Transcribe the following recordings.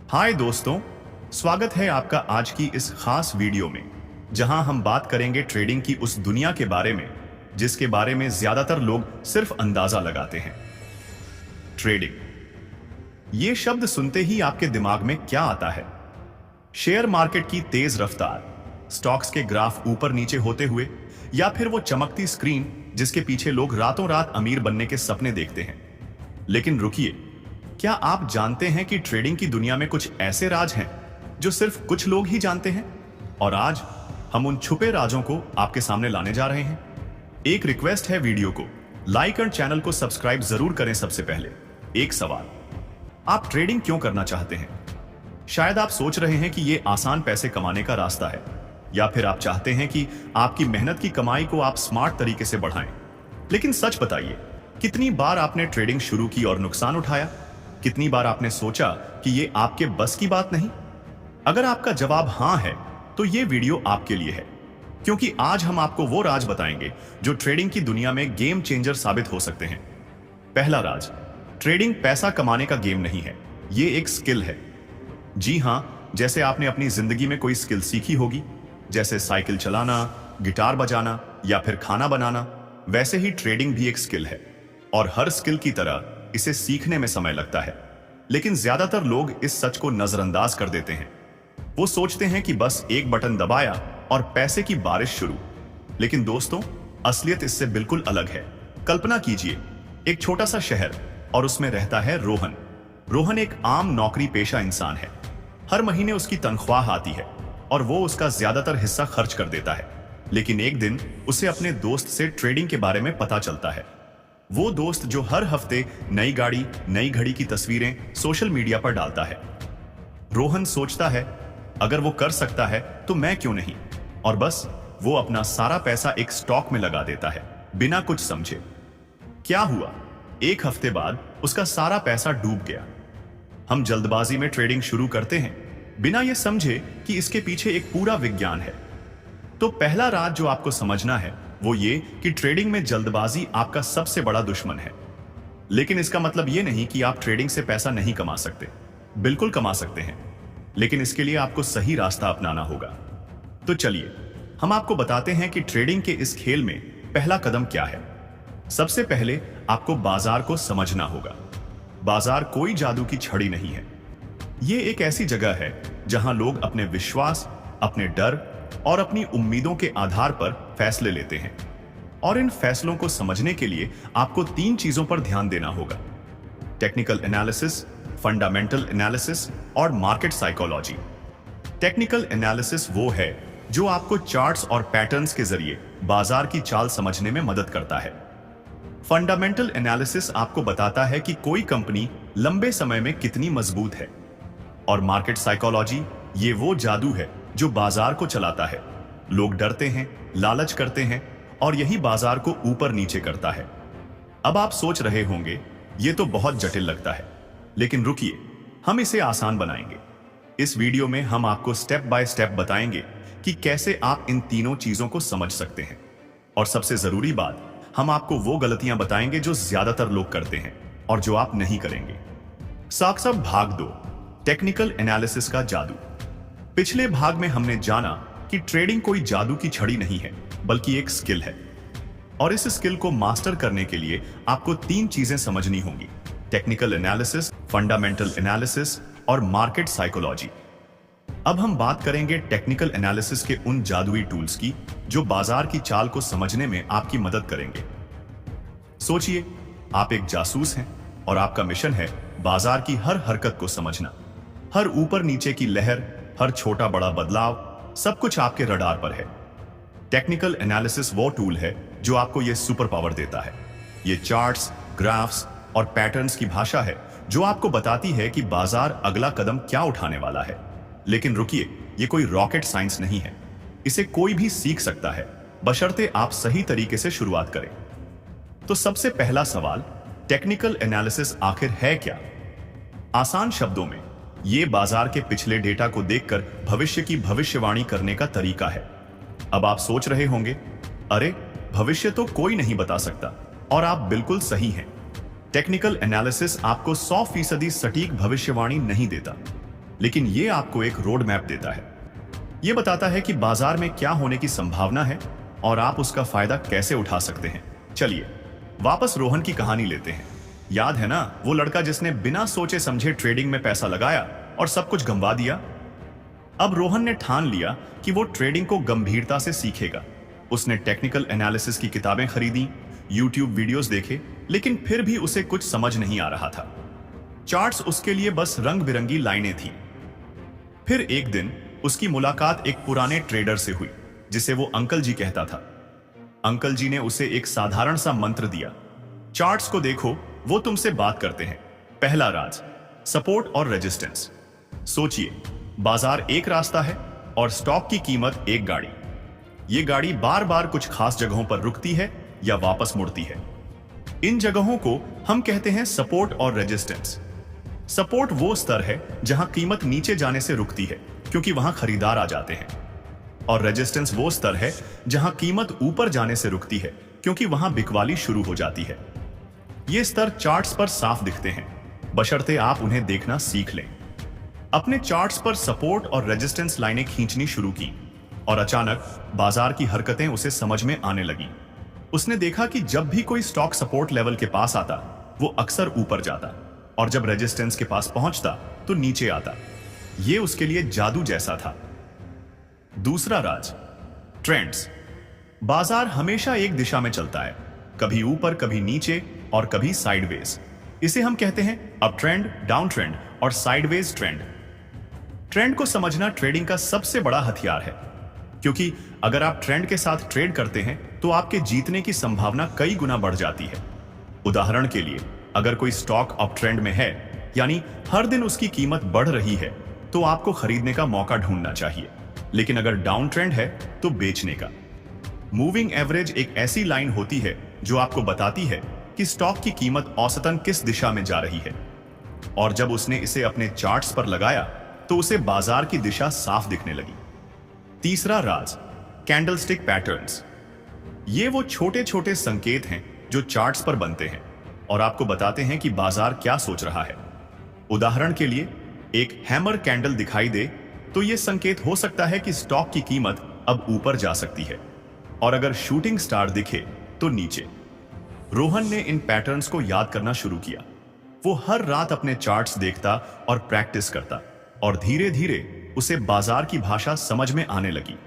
हाय दोस्तों, स्वागत है आपका आज की इस खास वीडियो में जहां हम बात करेंगे ट्रेडिंग की उस दुनिया के बारे में जिसके बारे में ज्यादातर लोग सिर्फ अंदाजा लगाते हैं। ट्रेडिंग ये शब्द सुनते ही आपके दिमाग में क्या आता है? शेयर मार्केट की तेज रफ्तार, स्टॉक्स के ग्राफ ऊपर नीचे होते हुए, या फिर वो चमकती स्क्रीन जिसके पीछे लोग रातों रात अमीर बनने के सपने देखते हैं। लेकिन रुकिए, क्या आप जानते हैं कि ट्रेडिंग की दुनिया में कुछ ऐसे राज हैं जो सिर्फ कुछ लोग ही जानते हैं? और आज हम उन छुपे राजों को आपके सामने लाने जा रहे हैं। एक रिक्वेस्ट है, वीडियो को लाइक और चैनल को सब्सक्राइब जरूर करें। सबसे पहले एक सवाल, आप ट्रेडिंग क्यों करना चाहते हैं? शायद आप सोच रहे हैं कि यह आसान पैसे कमाने का रास्ता है, या फिर आप चाहते हैं कि आपकी मेहनत की कमाई को आप स्मार्ट तरीके से बढ़ाएं। लेकिन सच बताइए, कितनी बार आपने ट्रेडिंग शुरू की और नुकसान उठाया? कितनी बार आपने सोचा कि ये आपके बस की बात नहीं? अगर आपका जवाब हां है, तो ये वीडियो आपके लिए है, क्योंकि आज हम आपको वो राज बताएंगे जो ट्रेडिंग की दुनिया में गेम चेंजर साबित हो सकते हैं। पहला राज, ट्रेडिंग पैसा कमाने का गेम नहीं है, ये एक स्किल है। जी हां, जैसे आपने अपनी जिंदगी में कोई स्किल सीखी होगी, जैसे साइकिल चलाना, गिटार बजाना या फिर खाना बनाना, वैसे ही ट्रेडिंग भी एक स्किल है। और हर स्किल की तरह इसे सीखने में समय लगता है। लेकिन ज्यादातर लोग इस सच को नजरअंदाज कर देते हैं। वो सोचते हैं कि बस एक बटन दबाया और पैसे की बारिश शुरू। लेकिन दोस्तों, असलियत इससे बिल्कुल अलग है। कल्पना कीजिए, एक छोटा सा शहर और उसमें रहता है रोहन। रोहन एक आम नौकरी पेशा इंसान है। हर महीने उसकी तनख्वाह आती है और वो उसका ज्यादातर हिस्सा खर्च कर देता है। लेकिन एक दिन उसे अपने दोस्त से ट्रेडिंग के बारे में पता चलता है। वो दोस्त जो हर हफ्ते नई गाड़ी, नई घड़ी की तस्वीरें सोशल मीडिया पर डालता है। रोहन सोचता है, अगर वो कर सकता है तो मैं क्यों नहीं? और बस वो अपना सारा पैसा एक स्टॉक में लगा देता है, बिना कुछ समझे। क्या हुआ? एक हफ्ते बाद उसका सारा पैसा डूब गया। हम जल्दबाजी में ट्रेडिंग शुरू करते हैं, बिना ये समझे कि इसके पीछे एक पूरा विज्ञान है। तो पहला राज जो आपको समझना है वो ये कि ट्रेडिंग में जल्दबाजी आपका सबसे बड़ा दुश्मन है। लेकिन इसका मतलब ये नहीं कि आप ट्रेडिंग से पैसा नहीं कमा सकते। बिल्कुल कमा सकते हैं, लेकिन इसके लिए आपको सही रास्ता अपनाना होगा। तो चलिए, हम आपको बताते हैं कि ट्रेडिंग के इस खेल में पहला कदम क्या है। सबसे पहले आपको बाजार को समझना होगा। बाजार कोई जादू की छड़ी नहीं है। ये एक ऐसी जगह है जहां लोग अपने विश्वास, अपने डर और अपनी उम्मीदों के आधार पर फैसले लेते हैं। और इन फैसलों को समझने के लिए आपको 3 चीजों पर ध्यान देना होगा: टेक्निकल एनालिसिस, फंडामेंटल एनालिसिस और मार्केट साइकोलॉजी। टेक्निकल एनालिसिस वो है जो आपको चार्ट्स और पैटर्न्स के जरिए बाजार की चाल समझने में मदद करता है। फंडामेंटल एनालिसिस आपको बताता है कि कोई कंपनी लंबे समय में कितनी मजबूत है। और मार्केट साइकोलॉजी ये वो जादू है जो बाजार को चलाता है। लोग डरते हैं, लालच करते हैं, और यही बाजार को ऊपर नीचे करता है। अब आप सोच रहे होंगे, ये तो बहुत जटिल लगता है। लेकिन रुकिए, हम इसे आसान बनाएंगे। इस वीडियो में हम आपको स्टेप बाय स्टेप बताएंगे कि कैसे आप इन तीनों चीजों को समझ सकते हैं। और सबसे जरूरी बात, हम आपको वो गलतियां बताएंगे जो ज्यादातर लोग करते हैं और जो आप नहीं करेंगे। साक्षात भाग 2, टेक्निकल एनालिसिस का जादू। पिछले भाग में हमने जाना कि ट्रेडिंग कोई जादू की छड़ी नहीं है, बल्कि एक स्किल है। और इस स्किल को मास्टर करने के लिए आपको 3 चीजें समझनी होंगी: टेक्निकल एनालिसिस, फंडामेंटल एनालिसिस और मार्केट साइकोलॉजी। अब हम बात करेंगे टेक्निकल एनालिसिस के उन जादुई टूल्स की जो बाजार की चाल को समझने में आपकी मदद करेंगे। सोचिए, आप एक जासूस हैं और आपका मिशन है बाजार की हर हरकत को समझना। हर ऊपर नीचे की लहर, हर छोटा बड़ा बदलाव, सब कुछ आपके रडार पर है। टेक्निकल एनालिसिस वो टूल है जो आपको ये सुपर पावर देता है। ये चार्ट्स, ग्राफ्स और पैटर्न्स की भाषा है जो आपको बताती है कि बाजार अगला कदम क्या उठाने वाला है। लेकिन रुकिए, ये कोई रॉकेट साइंस नहीं है। इसे कोई भी सीख सकता है, बशर्ते आप सही तरीके से शुरुआत करें। तो सबसे पहला सवाल, टेक्निकल एनालिसिस आखिर है क्या? आसान शब्दों में, ये बाजार के पिछले डेटा को देखकर भविष्य की भविष्यवाणी करने का तरीका है। अब आप सोच रहे होंगे, अरे भविष्य तो कोई नहीं बता सकता, और आप बिल्कुल सही हैं। टेक्निकल एनालिसिस आपको 100% सटीक भविष्यवाणी नहीं देता। लेकिन ये आपको एक रोड मैप देता है। ये बताता है कि बाजार में क्या होने की संभावना है और आप उसका फायदा कैसे उठा सकते हैं। चलिए वापस रोहन की कहानी लेते हैं। याद है ना वो लड़का जिसने बिना सोचे समझे ट्रेडिंग में पैसा लगाया और सब कुछ गंवा दिया। अब रोहन ने ठान लिया कि वो ट्रेडिंग को गंभीरता से सीखेगा। उसने टेक्निकल एनालिसिस की किताबें खरीदी, यूट्यूब वीडियोस देखे, लेकिन फिर भी उसे कुछ समझ नहीं आ रहा था। चार्ट्स उसके लिए बस रंग बिरंगी लाइनें थीं। फिर एक दिन उसकी मुलाकात एक पुराने ट्रेडर से हुई जिसे वो अंकल जी कहता था। अंकल जी ने उसे एक साधारण सा मंत्र दिया, चार्ट्स को देखो, वो तुमसे बात करते हैं। पहला राज, सपोर्ट और रेजिस्टेंस। सोचिए, बाजार एक रास्ता है और स्टॉक की कीमत एक गाड़ी। ये गाड़ी बार बार कुछ खास जगहों पर रुकती है या वापस मुड़ती है। इन जगहों को हम कहते हैं सपोर्ट और रेजिस्टेंस। सपोर्ट वो स्तर है जहां कीमत नीचे जाने से रुकती है क्योंकि वहां खरीदार आ जाते हैं, और रेजिस्टेंस वो स्तर है जहां कीमत ऊपर जाने से रुकती है क्योंकि वहां बिकवाली शुरू हो जाती है। ये स्तर चार्ट्स पर साफ दिखते हैं, बशर्ते आप उन्हें देखना सीख लें। अपने चार्ट्स पर सपोर्ट और रेजिस्टेंस लाइनें खींचनी शुरू की और अचानक बाजार की हरकतें उसे समझ में आने लगी। उसने देखा कि जब भी कोई स्टॉक सपोर्ट लेवल के पास आता वो अक्सर ऊपर जाता, और जब रेजिस्टेंस के पास पहुंचता तो नीचे आता। ये उसके लिए जादू जैसा था। दूसरा राज, ट्रेंड्स। बाजार हमेशा एक दिशा में चलता है, कभी ऊपर, कभी नीचे और कभी साइडवेज। इसे हम कहते हैं अप ट्रेंड, डाउन ट्रेंड और साइडवेज ट्रेंड। ट्रेंड को समझना ट्रेडिंग का सबसे बड़ा हथियार है, क्योंकि अगर आप ट्रेंड के साथ ट्रेड करते हैं तो आपके जीतने की संभावना कई गुना बढ़ जाती है। उदाहरण के लिए, अगर कोई स्टॉक अप ट्रेंड में है, यानी हर दिन उसकी कीमत बढ़ रही है, तो आपको खरीदने का मौका ढूंढना चाहिए। लेकिन अगर डाउन ट्रेंड है तो बेचने का। मूविंग एवरेज एक ऐसी लाइन होती है जो आपको बताती है कि स्टॉक की कीमत औसतन किस दिशा में जा रही है, और जब उसने इसे अपने चार्ट्स पर लगाया तो उसे बाजार की दिशा साफ दिखने लगी। तीसरा राज, कैंडलस्टिक पैटर्न्स। ये वो छोटे छोटे संकेत हैं जो चार्ट्स पर बनते हैं और आपको बताते हैं कि बाजार क्या सोच रहा है। उदाहरण के लिए, एक हैमर कैंडल दिखाई दे तो यह संकेत हो सकता है कि स्टॉक की कीमत अब ऊपर जा सकती है, और अगर शूटिंग स्टार दिखे तो नीचे। रोहन ने इन पैटर्न्स को याद करना शुरू किया। वो हर रात अपने चार्ट्स देखता और प्रैक्टिस करता, और धीरे धीरे उसे बाजार की भाषा समझ में आने लगी।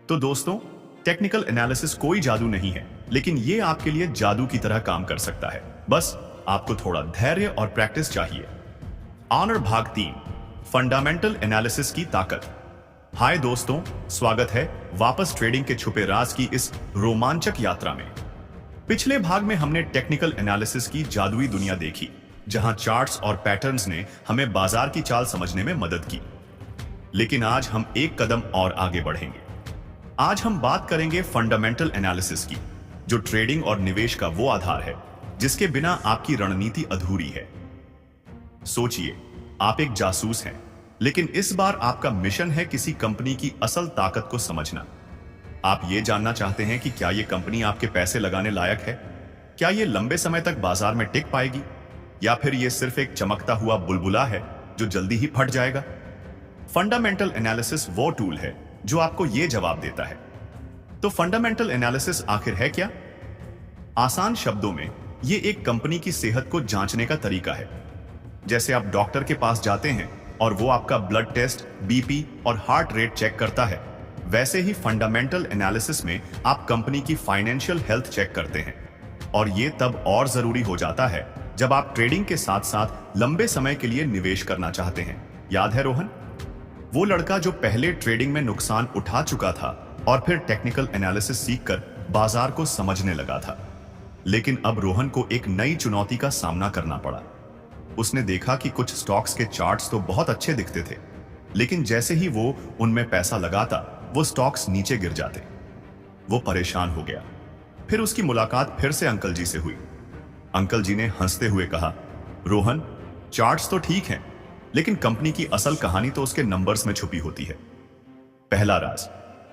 तो दोस्तों, टेक्निकल एनालिसिस कोई जादू नहीं है, लेकिन ये आपके लिए जादू की तरह काम कर सकता है। बस आपको थोड़ा धैर्य और प्रैक्टिस चाहिए। ऑनर भाग 3, फंडामेंटल एनालिसिस की ताकत। हाय दोस्तों, स्वागत है वापस ट्रेडिंग के छुपे राज की इस रोमांचक यात्रा में। पिछले भाग में हमने टेक्निकल एनालिसिस की जादुई दुनिया देखी, जहां चार्ट्स और पैटर्न्स ने हमें बाजार की चाल समझने में मदद की। लेकिन आज हम एक कदम और आगे बढ़ेंगे। आज हम बात करेंगे फंडामेंटल एनालिसिस की, जो ट्रेडिंग और निवेश का वो आधार है जिसके बिना आपकी रणनीति अधूरी है। सोचिए, आप एक जासूस हैं, लेकिन इस बार आपका मिशन है किसी कंपनी की असल ताकत को समझना। आप ये जानना चाहते हैं कि क्या ये कंपनी आपके पैसे लगाने लायक है, क्या ये लंबे समय तक बाजार में टिक पाएगी, या फिर ये सिर्फ एक चमकता हुआ बुलबुला है जो जल्दी ही फट जाएगा। फंडामेंटल एनालिसिस वो टूल है जो आपको ये जवाब देता है। तो फंडामेंटल एनालिसिस आखिर है क्या? आसान शब्दों में, ये एक कंपनी की सेहत को जांचने का तरीका है। जैसे आप डॉक्टर के पास जाते हैं और वो आपका ब्लड टेस्ट, बीपी और हार्ट रेट चेक करता है, वैसे ही फंडामेंटल एनालिसिस में आप कंपनी की फाइनेंशियल हेल्थ चेक करते हैं। और ये तब और जरूरी हो जाता है जब आप ट्रेडिंग के साथ साथ लंबे समय के लिए निवेश करना चाहते हैं। याद है रोहन, वो लड़का जो पहले ट्रेडिंग में नुकसान उठा चुका था और फिर टेक्निकल एनालिसिस सीखकर बाजार को समझने लगा था। लेकिन अब रोहन को एक नई चुनौती का सामना करना पड़ा। उसने देखा कि कुछ स्टॉक्स के चार्ट्स तो बहुत अच्छे दिखते थे, लेकिन जैसे ही वो उनमें पैसा लगाता, वो स्टॉक्स नीचे गिर जाते। वो परेशान हो गया। फिर उसकी मुलाकात फिर से अंकल जी से हुई। अंकल जी ने हंसते हुए कहा, रोहन, चार्ट्स तो ठीक हैं, लेकिन कंपनी की असल कहानी तो उसके नंबर्स में छुपी होती है। पहला राज,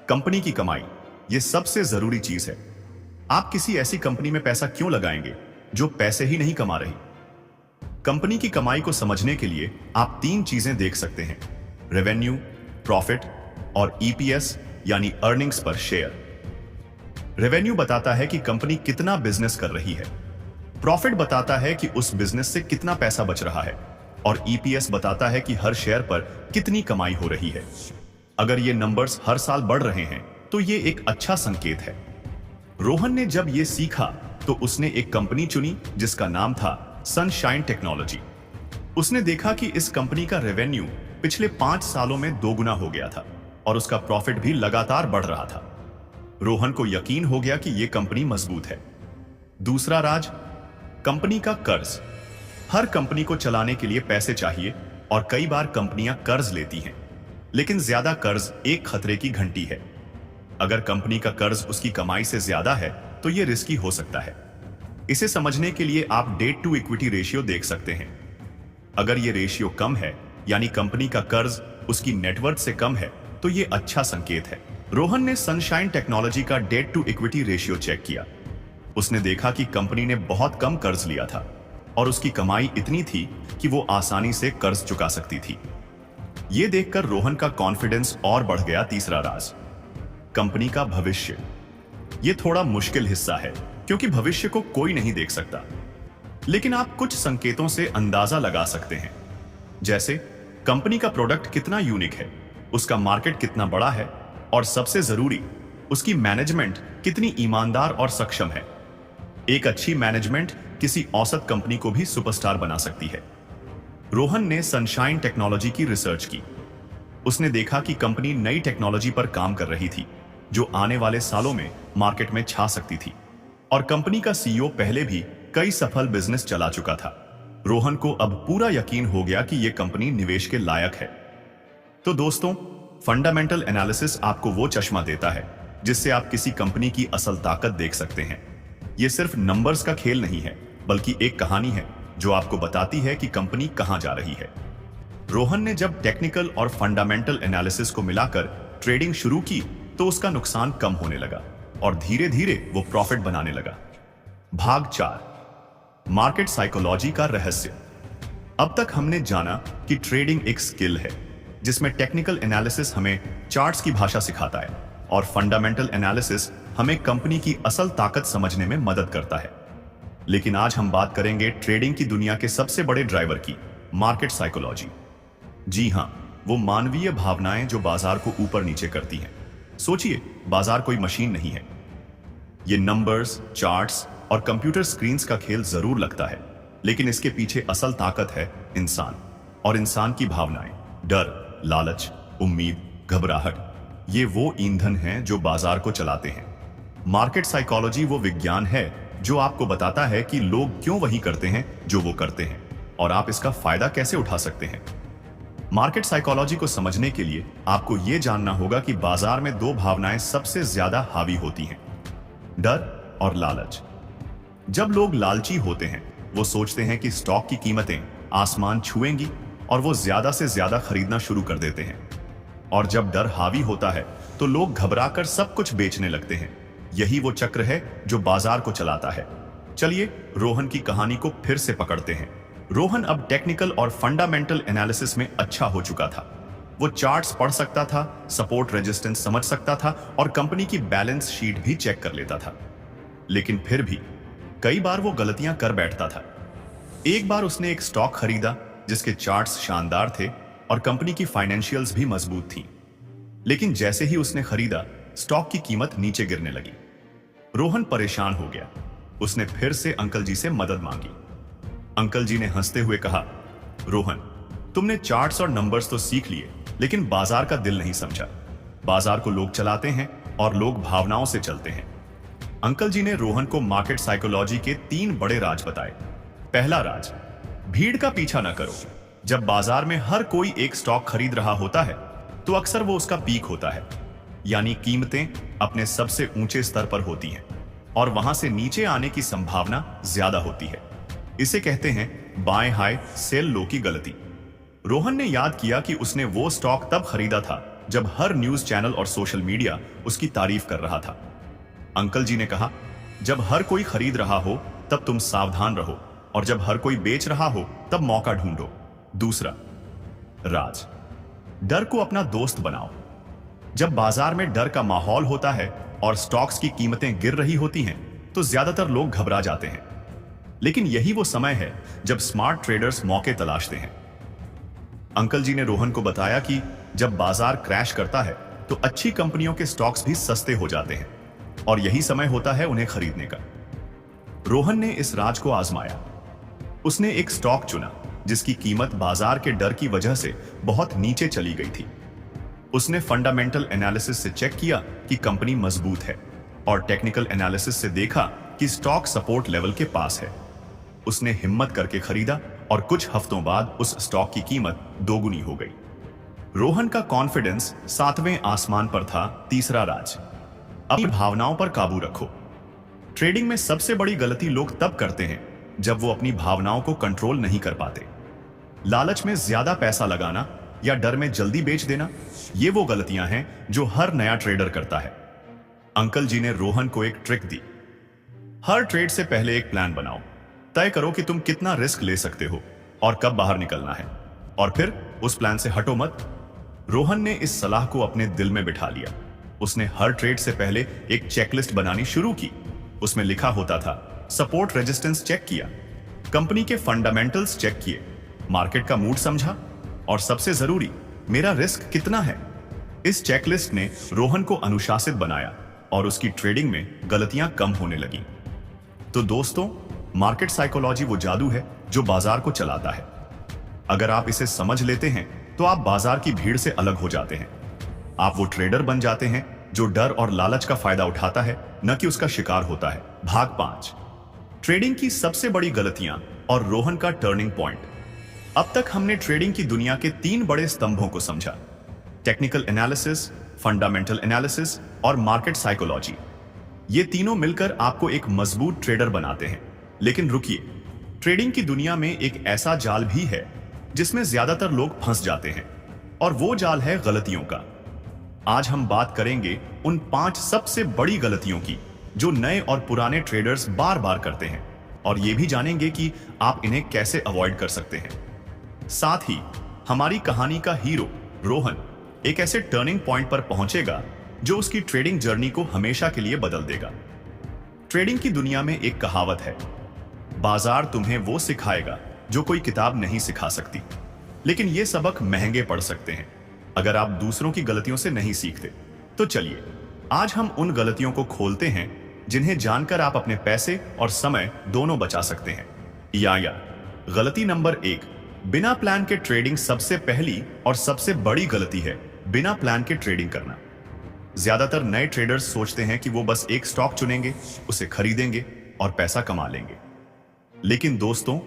कंपनी की कमाई। यह सबसे जरूरी चीज है। आप किसी ऐसी कंपनी में पैसा क्यों लगाएंगे जो पैसे ही नहीं कमा रही? कंपनी की कमाई को समझने के लिए आप तीन चीजें देख सकते हैं: रेवेन्यू, प्रॉफिट और ईपीएस यानी अर्निंग्स पर शेयर। रेवेन्यू बताता है कि कंपनी कितना बिजनेस कर रही है, प्रॉफिट बताता है कि उस बिजनेस से कितना पैसा बच रहा है, और ईपीएस बताता है कि हर शेयर पर कितनी कमाई हो रही है। अगर ये नंबर्स हर साल बढ़ रहे हैं तो ये एक अच्छा संकेत है। रोहन ने जब ये सीखा तो उसने एक कंपनी चुनी जिसका नाम था सनशाइन टेक्नोलॉजी। उसने देखा कि इस कंपनी का रेवेन्यू पिछले 5 सालों में 2 गुना हो गया था और उसका प्रॉफिट भी लगातार बढ़ रहा था। रोहन को यकीन हो गया कि यह कंपनी मजबूत है। दूसरा राज, कंपनी का कर्ज। हर कंपनी को चलाने के लिए पैसे चाहिए और कई बार कंपनियां कर्ज लेती हैं, लेकिन ज्यादा कर्ज एक खतरे की घंटी है। अगर कंपनी का कर्ज उसकी कमाई से ज्यादा है तो यह रिस्की हो सकता है। इसे समझने के लिए आप डेट टू इक्विटी रेशियो देख सकते हैं। अगर यह रेशियो कम है, यानी कंपनी का कर्ज उसकी नेटवर्थ से कम है, तो यह अच्छा संकेत है। रोहन ने सनशाइन टेक्नोलॉजी का debt to equity ratio check किया। उसने देखा कि कंपनी ने बहुत कम कर्ज लिया था और उसकी कमाई इतनी थी कि वो आसानी से कर्ज चुका सकती थी। यह देखकर रोहन का कॉन्फिडेंस और बढ़ गया। तीसरा राज, कंपनी का भविष्य। यह थोड़ा मुश्किल हिस्सा है क्योंकि भविष्य को कोई नहीं देख सकता, लेकिन आप कुछ संकेतों से अंदाजा लगा सकते हैं। जैसे कंपनी का प्रोडक्ट कितना यूनिक है, उसका मार्केट कितना बड़ा है, और सबसे जरूरी, उसकी मैनेजमेंट कितनी ईमानदार और सक्षम है। एक अच्छी मैनेजमेंट किसी औसत कंपनी को भी सुपरस्टार बना सकती है। रोहन ने सनशाइन टेक्नोलॉजी की रिसर्च की। उसने देखा कि कंपनी नई टेक्नोलॉजी पर काम कर रही थी जो आने वाले सालों में मार्केट में छा सकती थी, और कंपनी का सीईओ पहले भी कई सफल बिजनेस चला चुका था। रोहन को अब पूरा यकीन हो गया कि यह कंपनी निवेश के लायक है। तो दोस्तों, फंडामेंटल एनालिसिस आपको वो चश्मा देता है जिससे आप किसी कंपनी की असल ताकत देख सकते हैं। यह सिर्फ नंबर्स का खेल नहीं है, बल्कि एक कहानी है जो आपको बताती है कि कंपनी कहां जा रही है। रोहन ने जब टेक्निकल और फंडामेंटल एनालिसिस को मिलाकर ट्रेडिंग शुरू की तो उसका नुकसान कम होने लगा और धीरे धीरे वो प्रॉफिट बनाने लगा। भाग 4, मार्केट साइकोलॉजी का रहस्य। अब तक हमने जाना कि ट्रेडिंग एक स्किल है जिसमें टेक्निकल एनालिसिस हमें चार्ट्स की भाषा सिखाता है और फंडामेंटल एनालिसिस हमें कंपनी की असल ताकत समझने में मदद करता है। लेकिन आज हम बात करेंगे ट्रेडिंग की दुनिया के सबसे बड़े ड्राइवर की, मार्केट साइकोलॉजी। जी हां, वो मानवीय भावनाएं जो बाजार को ऊपर नीचे करती हैं। सोचिए, बाजार कोई मशीन नहीं है। ये नंबर्स, चार्ट्स और कंप्यूटर स्क्रीन्स का खेल जरूर लगता है, लेकिन इसके पीछे असल ताकत है इंसान, और इंसान की भावनाएं, डर, लालच, उम्मीद, घबराहट, ये वो ईंधन हैं जो बाजार को चलाते हैं। मार्केट साइकोलॉजी वो विज्ञान है जो आपको बताता है कि लोग क्यों वही करते हैं जो वो करते हैं, और आप इसका फायदा कैसे उठा सकते हैं। मार्केट साइकोलॉजी को समझने के लिए आपको यह जानना होगा कि बाजार में 2 भावनाएं सबसे ज्यादा हावी होती हैं, डर और लालच। जब लोग लालची होते हैं, वो सोचते हैं कि स्टॉक की कीमतें आसमान छुएंगी और वो ज्यादा से ज्यादा खरीदना शुरू कर देते हैं। और जब डर हावी होता है तो लोग घबराकर सब कुछ बेचने लगते हैं। यही वो चक्र है जो बाजार को चलाता है। चलिए रोहन की कहानी को फिर से पकड़ते हैं। रोहन अब टेक्निकल और फंडामेंटल एनालिसिस में अच्छा हो चुका था। वो चार्ट्स पढ़ सकता था, सपोर्ट रेजिस्टेंस समझ सकता था और कंपनी की बैलेंस शीट भी चेक कर लेता था। लेकिन फिर भी कई बार वो गलतियां कर बैठता था। एक बार उसने एक स्टॉक खरीदा जिसके चार्ट्स शानदार थे और कंपनी की फाइनेंशियल्स भी मजबूत थी, लेकिन जैसे ही उसने खरीदा, स्टॉक की कीमत नीचे गिरने लगी। रोहन परेशान हो गया। उसने फिर से अंकल जी से मदद मांगी। अंकल जी ने हंसते हुए कहा, रोहन, तुमने चार्ट्स और नंबर्स तो सीख लिए, लेकिन बाजार का दिल नहीं समझा। बाजार को लोग चलाते हैं और लोग भावनाओं से चलते हैं। अंकल जी ने रोहन को मार्केट साइकोलॉजी के 3 बड़े राज बताए। पहला राज, भीड़ का पीछा न करो। जब बाजार में हर कोई एक स्टॉक खरीद रहा होता है तो अक्सर वो उसका पीक होता है, यानी कीमतें अपने सबसे ऊंचे स्तर पर होती हैं और वहां से नीचे आने की संभावना ज्यादा होती है। इसे कहते हैं बाय हाई सेल लो की गलती। रोहन ने याद किया कि उसने वो स्टॉक तब खरीदा था जब हर न्यूज चैनल और सोशल मीडिया उसकी तारीफ कर रहा था। अंकल जी ने कहा, जब हर कोई खरीद रहा हो तब तुम सावधान रहो, और जब हर कोई बेच रहा हो तब मौका ढूंढो। दूसरा, राज। डर को अपना दोस्त बनाओ। जब बाजार में डर का माहौल होता है और स्टॉक्स की कीमतें गिर रही होती हैं, तो ज्यादातर लोग घबरा जाते हैं। लेकिन यही वो समय है जब स्मार्ट ट्रेडर्स मौके तलाशते हैं। अंकल जी ने रोहन को बताया कि जब बाजार क्रैश करता है तो अच्छी कंपनियों के स्टॉक्स भी सस्ते हो जाते हैं और यही समय होता है उन्हें खरीदने का। रोहन ने इस राज को आजमाया। उसने एक स्टॉक चुना जिसकी कीमत बाजार के डर की वजह से बहुत नीचे चली गई थी। उसने फंडामेंटल एनालिसिस से चेक किया कि कंपनी मजबूत है और टेक्निकल एनालिसिस से देखा कि स्टॉक सपोर्ट लेवल के पास है। उसने हिम्मत करके खरीदा और कुछ हफ्तों बाद उस स्टॉक की कीमत दोगुनी हो गई। रोहन का कॉन्फिडेंस 7वें आसमान पर था। तीसरा राज, अपनी भावनाओं पर काबू रखो। ट्रेडिंग में सबसे बड़ी गलती लोग तब करते हैं जब वो अपनी भावनाओं को कंट्रोल नहीं कर पाते। लालच में ज्यादा पैसा लगाना या डर में जल्दी बेच देना, ये वो गलतियां हैं जो हर नया ट्रेडर करता है। अंकल जी ने रोहन को एक ट्रिक दी। हर ट्रेड से पहले एक प्लान बनाओ। तय करो कि तुम कितना रिस्क ले सकते हो और कब बाहर निकलना है, और फिर उस प्लान से हटो मत। रोहन ने इस सलाह को अपने दिल में बिठा लिया। उसने हर ट्रेड से पहले एक चेकलिस्ट बनानी शुरू की। उसमें लिखा होता था, सपोर्ट रेजिस्टेंस चेक किया, कंपनी के फंडामेंटल्स चेक किए, मार्केट का मूड समझा, और सबसे जरूरी, मेरा रिस्क कितना है। इस चेकलिस्ट ने रोहन को अनुशासित बनाया और उसकी ट्रेडिंग में गलतियां कम होने लगी। तो दोस्तों, मार्केट साइकोलॉजी वो जादू है जो बाजार को चलाता है। अगर आप इसे समझ लेते हैं तो आप बाजार की भीड़ से अलग हो जाते हैं। आप वो ट्रेडर बन जाते हैं जो डर और लालच का फायदा उठाता है, न कि उसका शिकार होता है। भाग 5, ट्रेडिंग की सबसे बड़ी गलतियां और रोहन का टर्निंग पॉइंट। अब तक हमने ट्रेडिंग की दुनिया के 3 बड़े स्तंभों को समझा, टेक्निकल एनालिसिस, फंडामेंटल एनालिसिस और मार्केट साइकोलॉजी। ये तीनों मिलकर आपको एक मजबूत ट्रेडर बनाते हैं। लेकिन रुकिए, ट्रेडिंग की दुनिया में एक ऐसा जाल भी है जिसमें ज्यादातर लोग फंस जाते हैं, और वो जाल है गलतियों का। आज हम बात करेंगे उन 5 सबसे बड़ी गलतियों की जो नए और पुराने ट्रेडर्स बार बार करते हैं, और ये भी जानेंगे कि आप इन्हें कैसे अवॉइड कर सकते हैं। साथ ही हमारी कहानी का हीरो रोहन एक ऐसे टर्निंग पॉइंट पर पहुंचेगा जो उसकी ट्रेडिंग जर्नी को हमेशा के लिए बदल देगा। ट्रेडिंग की दुनिया में एक कहावत है, बाजार तुम्हें वो सिखाएगा जो कोई किताब नहीं सिखा सकती। लेकिन ये सबक महंगे पड़ सकते हैं अगर आप दूसरों की गलतियों से नहीं सीखते। तो चलिए, आज हम उन गलतियों को खोलते हैं जिन्हें जानकर आप अपने पैसे और समय दोनों बचा सकते हैं। या गलती नंबर 1, बिना प्लान के ट्रेडिंग। सबसे पहली और सबसे बड़ी गलती है बिना प्लान के ट्रेडिंग करना। ज्यादातर नए ट्रेडर्स सोचते हैं कि वो बस एक स्टॉक चुनेंगे, उसे खरीदेंगे और पैसा कमा लेंगे। लेकिन दोस्तों,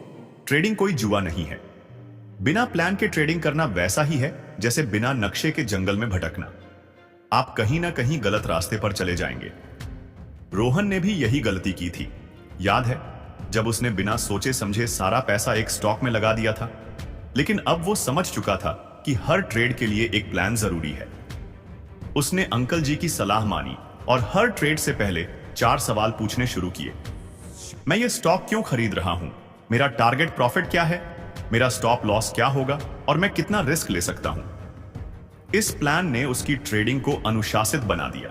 ट्रेडिंग कोई जुआ नहीं है। बिना प्लान के ट्रेडिंग करना वैसा ही है जैसे बिना नक्शे के जंगल में भटकना। आप कहीं ना कहीं गलत रास्ते पर चले जाएंगे। रोहन ने भी यही गलती की थी। याद है जब उसने बिना सोचे समझे सारा पैसा एक स्टॉक में लगा दिया था। लेकिन अब वो समझ चुका था कि हर ट्रेड के लिए एक प्लान जरूरी है। उसने अंकल जी की सलाह मानी और हर ट्रेड से पहले 4 सवाल पूछने शुरू किए। मैं ये स्टॉक क्यों खरीद रहा हूं? मेरा टारगेट प्रॉफिट क्या है? मेरा स्टॉप लॉस क्या होगा? और मैं कितना रिस्क ले सकता हूं? इस प्लान ने उसकी ट्रेडिंग को अनुशासित बना दिया।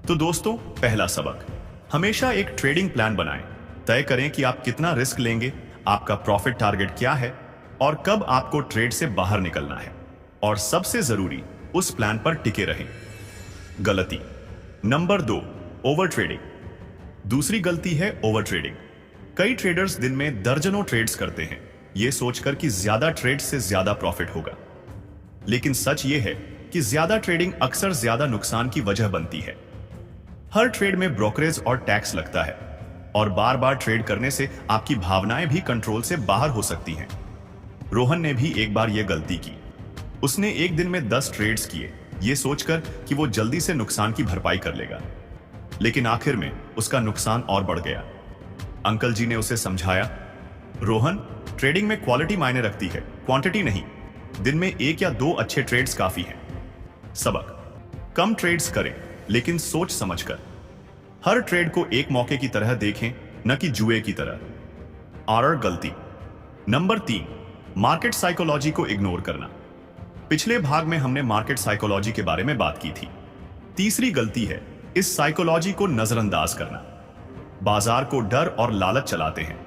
तो दोस्तों, पहला सबक, हमेशा एक ट्रेडिंग प्लान बनाएं। तय करें कि आप कितना रिस्क लेंगे, आपका प्रॉफिट टारगेट क्या है और कब आपको ट्रेड से बाहर निकलना है। और सबसे जरूरी, उस प्लान पर टिके रहें। गलती नंबर 2, ओवर ट्रेडिंग। दूसरी गलती है ओवर ट्रेडिंग। कई ट्रेडर्स दिन में दर्जनों ट्रेड्स करते हैं, यह सोचकर कि ज्यादा ट्रेड से ज्यादा प्रॉफिट होगा। लेकिन सच यह है कि ज्यादा ट्रेडिंग अक्सर ज्यादा नुकसान की वजह बनती है। हर ट्रेड में ब्रोकरेज और टैक्स लगता है, और बार बार ट्रेड करने से आपकी भावनाएं भी कंट्रोल से बाहर हो सकती हैं। रोहन ने भी एक बार यह गलती की। उसने एक दिन में 10 ट्रेड्स किए, यह सोचकर कि वो जल्दी से नुकसान की भरपाई कर लेगा। लेकिन आखिर में उसका नुकसान और बढ़ गया। अंकल जी ने उसे समझाया, रोहन, ट्रेडिंग में क्वालिटी मायने रखती है, क्वांटिटी नहीं। दिन में 1 या 2 अच्छे ट्रेड्स काफी हैं। सबक, कम ट्रेड्स करें लेकिन सोच समझकर। हर ट्रेड को एक मौके की तरह देखें, न कि जुए की तरह। और गलती। नंबर 3, मार्केट साइकोलॉजी को इग्नोर करना। पिछले भाग में हमने मार्केट साइकोलॉजी के बारे में बात की थी। तीसरी गलती है इस साइकोलॉजी को नजरअंदाज करना। बाजार को डर और लालच चलाते हैं।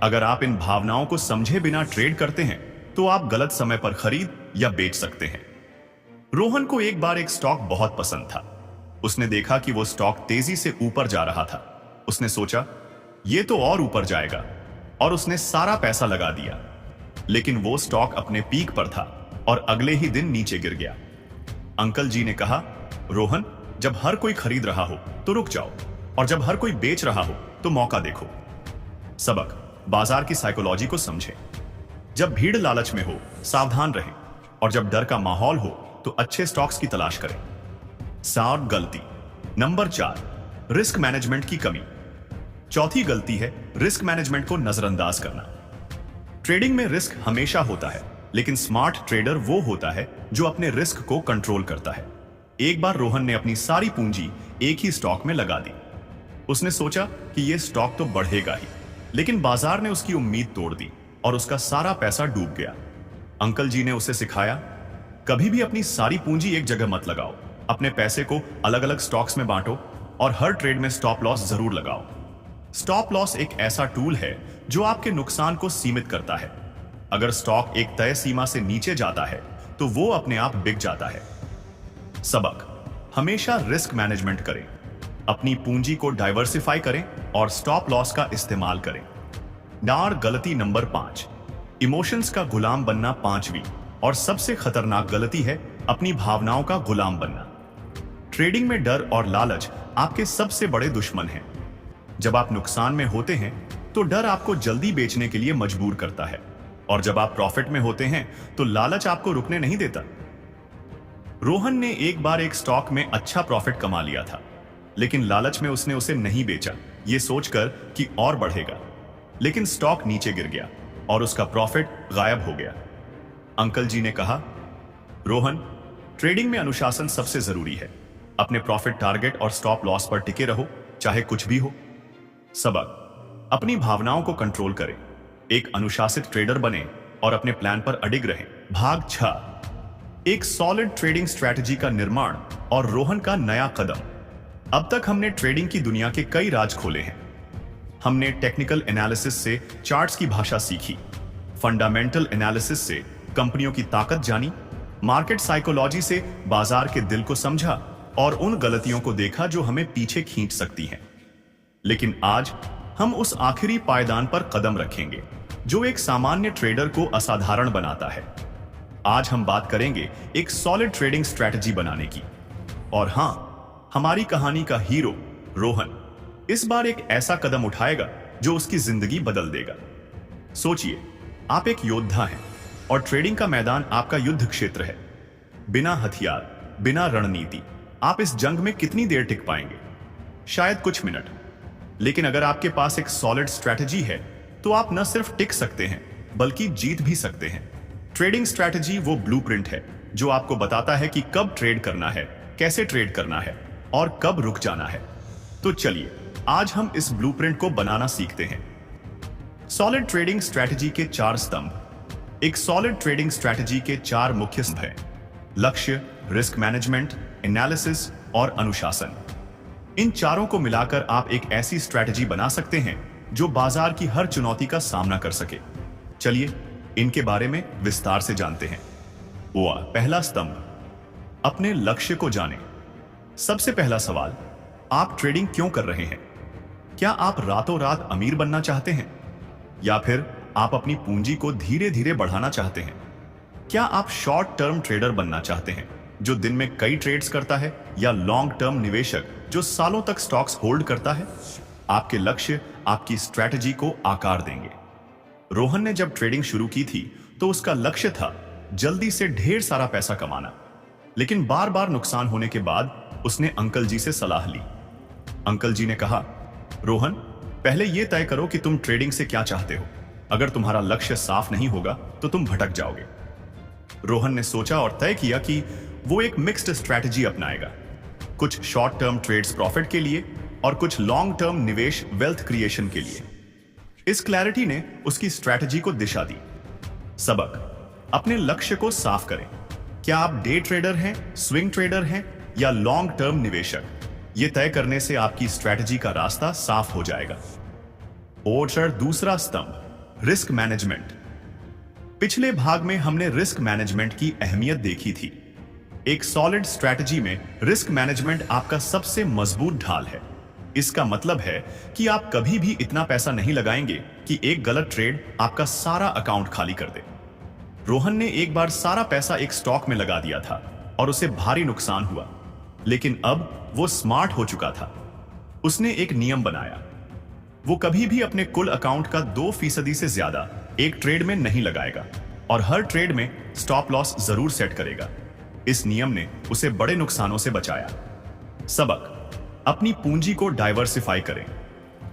अगर आप इन भावनाओं को समझे बिना ट्रेड करते हैं तो आप गलत समय पर खरीद या बेच सकते हैं। रोहन को एक बार एक स्टॉक बहुत पसंद था। उसने देखा कि वो स्टॉक तेजी से ऊपर जा रहा था। उसने सोचा ये तो और ऊपर जाएगा और उसने सारा पैसा लगा दिया। लेकिन वो स्टॉक अपने पीक पर था और अगले ही दिन नीचे गिर गया। अंकल जी ने कहा, रोहन, जब हर कोई खरीद रहा हो तो रुक जाओ और जब हर कोई बेच रहा हो तो मौका देखो। सबक, बाजार की साइकोलॉजी को समझें। जब भीड़ लालच में हो सावधान रहें और जब डर का माहौल हो तो अच्छे स्टॉक्स की तलाश करें। सार गलती। नंबर 4, रिस्क मैनेजमेंट की कमी। चौथी गलती है रिस्क मैनेजमेंट को नजरअंदाज करना। ट्रेडिंग में रिस्क हमेशा होता है, लेकिन स्मार्ट ट्रेडर वो होता है जो अपने रिस्क को कंट्रोल करता है। एक बार रोहन ने अपनी सारी पूंजी एक ही स्टॉक में लगा दी। उसने सोचा कि यह स्टॉक तो बढ़ेगा ही, लेकिन बाजार ने उसकी उम्मीद तोड़ दी और उसका सारा पैसा डूब गया। अंकल जी ने उसे सिखाया, कभी भी अपनी सारी पूंजी एक जगह मत लगाओ। अपने पैसे को अलग अलग स्टॉक्स में बांटो और हर ट्रेड में स्टॉप लॉस जरूर लगाओ। स्टॉप लॉस एक ऐसा टूल है जो आपके नुकसान को सीमित करता है। अगर स्टॉक एक तय सीमा से नीचे जाता है तो वो अपने आप बिक जाता है। सबक, हमेशा रिस्क मैनेजमेंट करें। अपनी पूंजी को डाइवर्सिफाई करें और स्टॉप लॉस का इस्तेमाल करें। डार गलती नंबर 5, इमोशंस का गुलाम बनना। 5वीं और सबसे खतरनाक गलती है अपनी भावनाओं का गुलाम बनना। ट्रेडिंग में डर और लालच आपके सबसे बड़े दुश्मन हैं। जब आप नुकसान में होते हैं तो डर आपको जल्दी बेचने के लिए मजबूर करता है और जब आप प्रॉफिट में होते हैं तो लालच आपको रुकने नहीं देता। रोहन ने एक बार एक स्टॉक में अच्छा प्रॉफिट कमा लिया था, लेकिन लालच में उसने उसे नहीं बेचा, ये सोचकर कि और बढ़ेगा। लेकिन स्टॉक नीचे गिर गया और उसका प्रॉफिट गायब हो गया। अंकल जी ने कहा, रोहन, ट्रेडिंग में अनुशासन सबसे जरूरी है। अपने प्रॉफिट टारगेट और स्टॉप लॉस पर टिके रहो, चाहे कुछ भी हो। सबक, अपनी भावनाओं को कंट्रोल करें। एक अनुशासित ट्रेडर बने और अपने प्लान पर अडिग रहें। भाग 6, एक सॉलिड ट्रेडिंग स्ट्रैटेजी का निर्माण और रोहन का नया कदम। अब तक हमने ट्रेडिंग की दुनिया के कई राज खोले हैं। हमने टेक्निकल एनालिसिस से चार्ट्स की भाषा सीखी, फंडामेंटल एनालिसिस से कंपनियों की ताकत जानी, मार्केट साइकोलॉजी से बाजार के दिल को समझा और उन गलतियों को देखा जो हमें पीछे खींच सकती हैं। लेकिन आज हम उस आखिरी पायदान पर कदम रखेंगे जो एक सामान्य ट्रेडर को असाधारण बनाता है। आज हम बात करेंगे एक सॉलिड ट्रेडिंग स्ट्रैटेजी बनाने की। और हां, हमारी कहानी का हीरो रोहन इस बार एक ऐसा कदम उठाएगा जो उसकी जिंदगी बदल देगा। सोचिए, आप एक योद्धा हैं और ट्रेडिंग का मैदान आपका युद्ध क्षेत्र है। बिना हथियार, बिना रणनीति, आप इस जंग में कितनी देर टिक पाएंगे? शायद कुछ मिनट। लेकिन अगर आपके पास एक सॉलिड स्ट्रैटेजी है तो आप न सिर्फ टिक सकते हैं बल्कि जीत भी सकते हैं। ट्रेडिंग स्ट्रैटेजी वो ब्लूप्रिंट है जो आपको बताता है कि कब ट्रेड करना है, कैसे ट्रेड करना है और कब रुक जाना है। तो चलिए आज हम इस ब्लूप्रिंट को बनाना सीखते हैं। सॉलिड ट्रेडिंग स्ट्रैटेजी के 4 स्तंभ। एक सॉलिड ट्रेडिंग स्ट्रैटेजी के 4 मुख्य स्तंभ हैं: लक्ष्य, रिस्क मैनेजमेंट, एनालिसिस और अनुशासन। इन चारों को मिलाकर आप एक ऐसी स्ट्रैटेजी बना सकते हैं जो बाजार की हर चुनौती का सामना कर सके। चलिए इनके बारे में विस्तार से जानते हैं। पहला स्तंभ, अपने लक्ष्य को जानें। सबसे पहला सवाल, आप ट्रेडिंग क्यों कर रहे हैं? क्या आप रातों रात अमीर बनना चाहते हैं या फिर आप अपनी पूंजी को धीरे धीरे बढ़ाना चाहते हैं? क्या आप शॉर्ट टर्म ट्रेडर बनना चाहते हैं जो दिन में कई ट्रेड्स करता है, या लॉन्ग टर्म निवेशक जो सालों तक स्टॉक्स होल्ड करता है? आपके लक्ष्य आपकी स्ट्रैटेजी को आकार देंगे। रोहन ने जब ट्रेडिंग शुरू की थी तो उसका लक्ष्य था जल्दी से ढेर सारा पैसा कमाना, लेकिन बार बार नुकसान होने के बाद उसने अंकल जी से सलाह ली। अंकल जी ने कहा, रोहन, पहले यह तय करो कि तुम ट्रेडिंग से क्या चाहते हो। अगर तुम्हारा लक्ष्य साफ नहीं होगा तो तुम भटक जाओगे। रोहन ने सोचा और तय किया कि वो एक मिक्स्ड स्ट्रैटेजी अपनाएगा, कुछ शॉर्ट टर्म ट्रेड्स प्रॉफिट के लिए और कुछ लॉन्ग टर्म निवेश वेल्थ क्रिएशन के लिए। इस क्लैरिटी ने उसकी स्ट्रैटेजी को दिशा दी। सबक: अपने लक्ष्य को साफ करें। क्या आप डे ट्रेडर हैं, स्विंग ट्रेडर हैं या लॉन्ग टर्म निवेशक? यह तय करने से आपकी स्ट्रैटेजी का रास्ता साफ हो जाएगा। और दूसरा स्तंभ, रिस्क मैनेजमेंट। पिछले भाग में हमने रिस्क मैनेजमेंट की अहमियत देखी थी। एक सॉलिड स्ट्रैटेजी में रिस्क मैनेजमेंट आपका सबसे मजबूत ढाल है। इसका मतलब है कि आप कभी भी इतना पैसा नहीं लगाएंगे कि एक गलत ट्रेड आपका सारा अकाउंट खाली कर दे। रोहन ने एक बार सारा पैसा एक स्टॉक में लगा दिया था और उसे भारी नुकसान हुआ, लेकिन अब वो स्मार्ट हो चुका था। उसने एक नियम बनाया। वो कभी भी अपने कुल अकाउंट का 2% से ज्यादा एक ट्रेड में नहीं लगाएगा और हर ट्रेड में स्टॉप लॉस जरूर सेट करेगा। इस नियम ने उसे बड़े नुकसानों से बचाया। सबक: अपनी पूंजी को डाइवर्सिफाई करें।